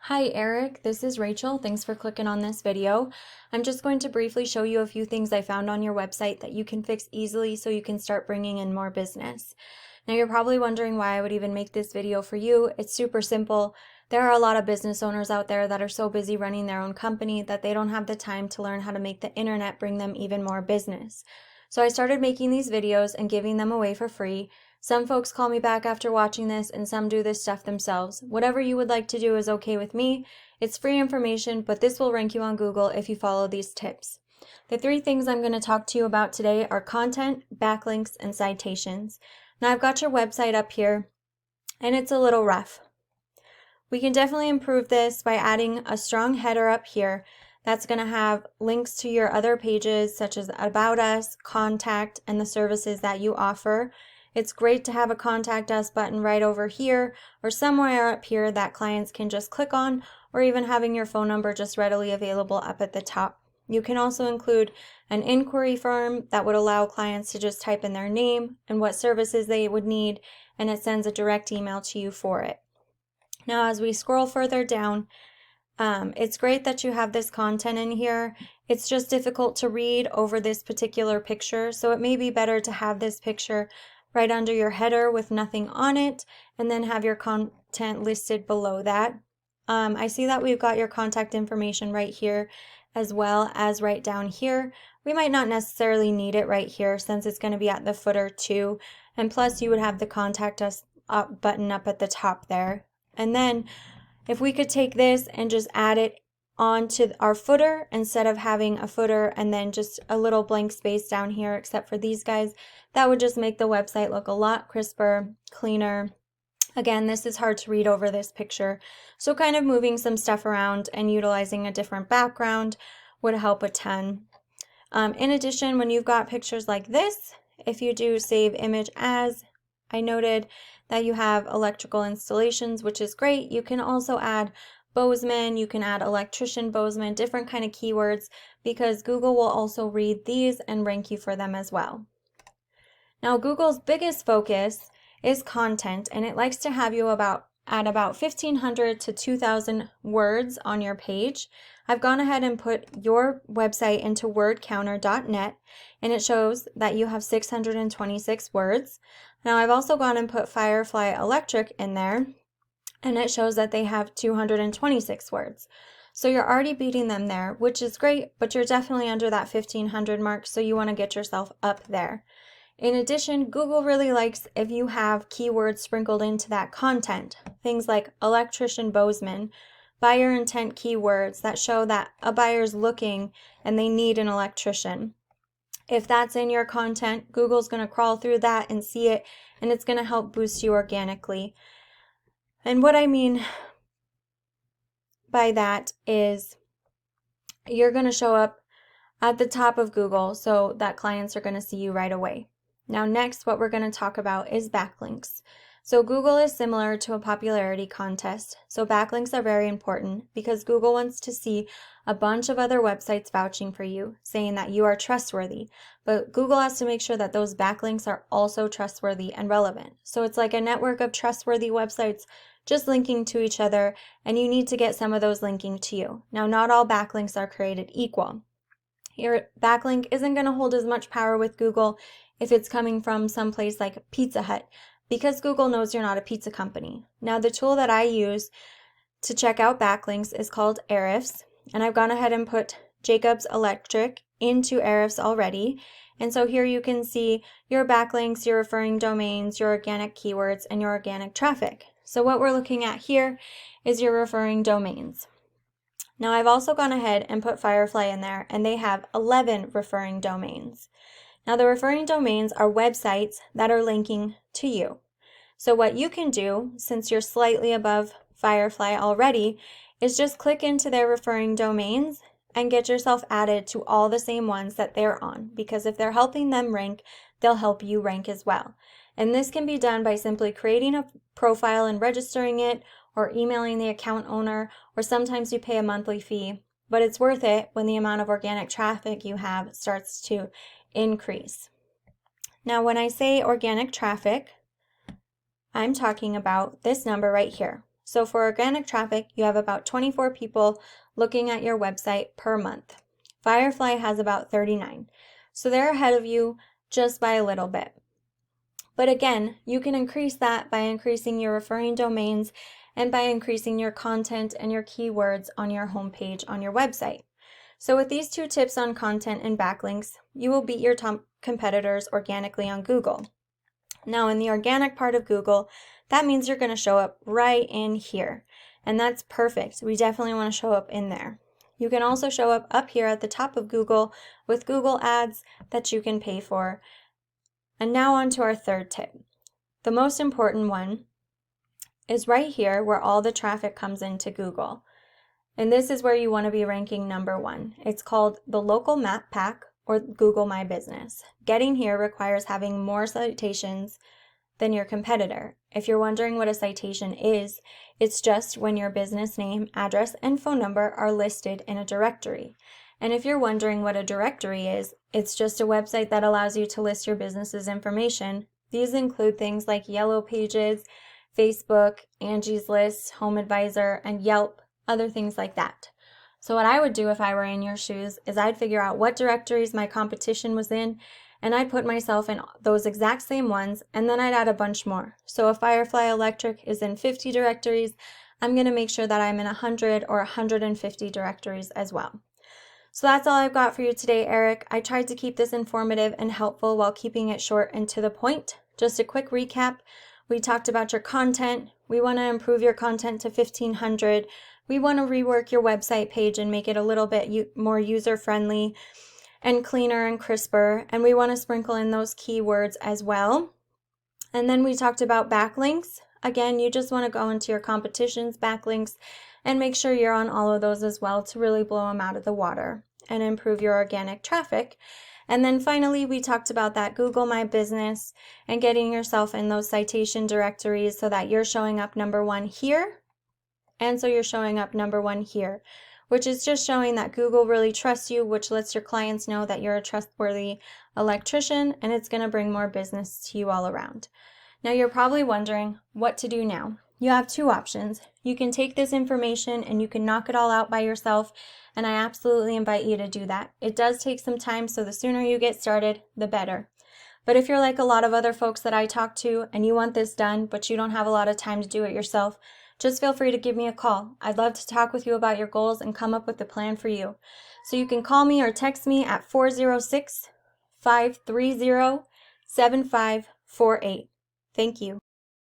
Hi Eric, this is Rachel. Thanks for clicking on this video. I'm just going to briefly show you a few things I found on your website that you can fix easily so you can start bringing in more business. Now you're probably wondering why I would even make this video for you. It's super simple. There are a lot of business owners out there that are so busy running their own company that they don't have the time to learn how to make the internet bring them even more business. So I started making these videos and giving them away for free. Some folks call me back after watching this, and some do this stuff themselves. Whatever you would like to do is okay with me. It's free information, but this will rank you on Google if you follow these tips. The three things I'm going to talk to you about today are content, backlinks, and citations. Now I've got your website up here, and it's a little rough. We can definitely improve this by adding a strong header up here that's going to have links to your other pages such as About Us, Contact, and the services that you offer. It's great to have a Contact Us button right over here or somewhere up here that clients can just click on, or even having your phone number just readily available up at the top. You can also include an inquiry form that would allow clients to just type in their name and what services they would need, and it sends a direct email to you for it. Now, as we scroll further down, it's great that you have this content in here. It's just difficult to read over this particular picture, so it may be better to have this picture right under your header with nothing on it, and then have your content listed below that. I see that we've got your contact information right here as well as right down here. We might not necessarily need it right here since it's going to be at the footer too, and plus you would have the Contact Us button up at the top there. And then if we could take this and just add it onto our footer instead of having a footer and then just a little blank space down here except for these guys, that would just make the website look a lot crisper, cleaner. Again, this is hard to read over this picture, so kind of moving some stuff around and utilizing a different background would help a ton. In addition, when you've got pictures like this, if you do save image as, I noted that you have electrical installations, which is great. You can also add Bozeman, you can add Electrician Bozeman, different kind of keywords, because Google will also read these and rank you for them as well. Now, Google's biggest focus is content, and it likes to have you at about 1,500 to 2,000 words on your page. I've gone ahead and put your website into wordcounter.net, and it shows that you have 626 words. Now, I've also gone and put Firefly Electric in there, and it shows that they have 226 words. So you're already beating them there, which is great, but you're definitely under that 1,500 mark, so you want to get yourself up there. In addition, Google really likes if you have keywords sprinkled into that content. Things like Electrician Bozeman, buyer intent keywords that show that a buyer's looking and they need an electrician. If that's in your content, Google's going to crawl through that and see it, and it's going to help boost you organically. And what I mean by that is you're going to show up at the top of Google so that clients are going to see you right away. Now next, what we're going to talk about is backlinks. So Google is similar to a popularity contest. So backlinks are very important because Google wants to see a bunch of other websites vouching for you, saying that you are trustworthy. But Google has to make sure that those backlinks are also trustworthy and relevant. So it's like a network of trustworthy websites just linking to each other, and you need to get some of those linking to you. Now, not all backlinks are created equal. Your backlink isn't going to hold as much power with Google if it's coming from someplace like Pizza Hut, because Google knows you're not a pizza company. Now, the tool that I use to check out backlinks is called Ahrefs, and I've gone ahead and put Jacobs Electric into Ahrefs already. And so here you can see your backlinks, your referring domains, your organic keywords, and your organic traffic. So what we're looking at here is your referring domains. Now, I've also gone ahead and put Firefly in there, and they have 11 referring domains. Now, the referring domains are websites that are linking to you. So what you can do, since you're slightly above Firefly already, is just click into their referring domains and get yourself added to all the same ones that they're on, because if they're helping them rank, they'll help you rank as well. And this can be done by simply creating a profile and registering it, or emailing the account owner, or sometimes you pay a monthly fee, but it's worth it when the amount of organic traffic you have starts to increase. Now, when I say organic traffic, I'm talking about this number right here. So for organic traffic, you have about 24 people looking at your website per month. Firefly has about 39. So they're ahead of you just by a little bit. But again, you can increase that by increasing your referring domains and by increasing your content and your keywords on your homepage on your website. So with these 2 tips on content and backlinks, you will beat your top competitors organically on Google. Now in the organic part of Google, that means you're going to show up right in here. And that's perfect. We definitely want to show up in there. You can also show up here at the top of Google with Google Ads that you can pay for. And now on to our 3rd tip. The most important one is right here where all the traffic comes into Google. And this is where you want to be ranking number 1. It's called the Local Map Pack or Google My Business. Getting here requires having more citations than your competitor. If you're wondering what a citation is, it's just when your business name, address, and phone number are listed in a directory. And if you're wondering what a directory is, it's just a website that allows you to list your business's information. These include things like Yellow Pages, Facebook, Angie's List, Home Advisor, and Yelp, other things like that. So what I would do if I were in your shoes is I'd figure out what directories my competition was in, and I'd put myself in those exact same ones, and then I'd add a bunch more. So if Firefly Electric is in 50 directories, I'm going to make sure that I'm in 100 or 150 directories as well. So that's all I've got for you today, Eric. I tried to keep this informative and helpful while keeping it short and to the point. Just a quick recap. We talked about your content. We want to improve your content to 1,500. We want to rework your website page and make it a little bit more user-friendly and cleaner and crisper. And we want to sprinkle in those keywords as well. And then we talked about backlinks. Again, you just want to go into your competition's backlinks and make sure you're on all of those as well to really blow them out of the water and improve your organic traffic. And then finally, we talked about that Google My Business and getting yourself in those citation directories so that you're showing up number 1 here. And so you're showing up number 1 here, which is just showing that Google really trusts you, which lets your clients know that you're a trustworthy electrician, and it's going to bring more business to you all around. Now you're probably wondering what to do now. You have 2 options. You can take this information and you can knock it all out by yourself, and I absolutely invite you to do that. It does take some time, so the sooner you get started, the better. But if you're like a lot of other folks that I talk to and you want this done, but you don't have a lot of time to do it yourself, just feel free to give me a call. I'd love to talk with you about your goals and come up with a plan for you. So you can call me or text me at 406-530-7548. Thank you.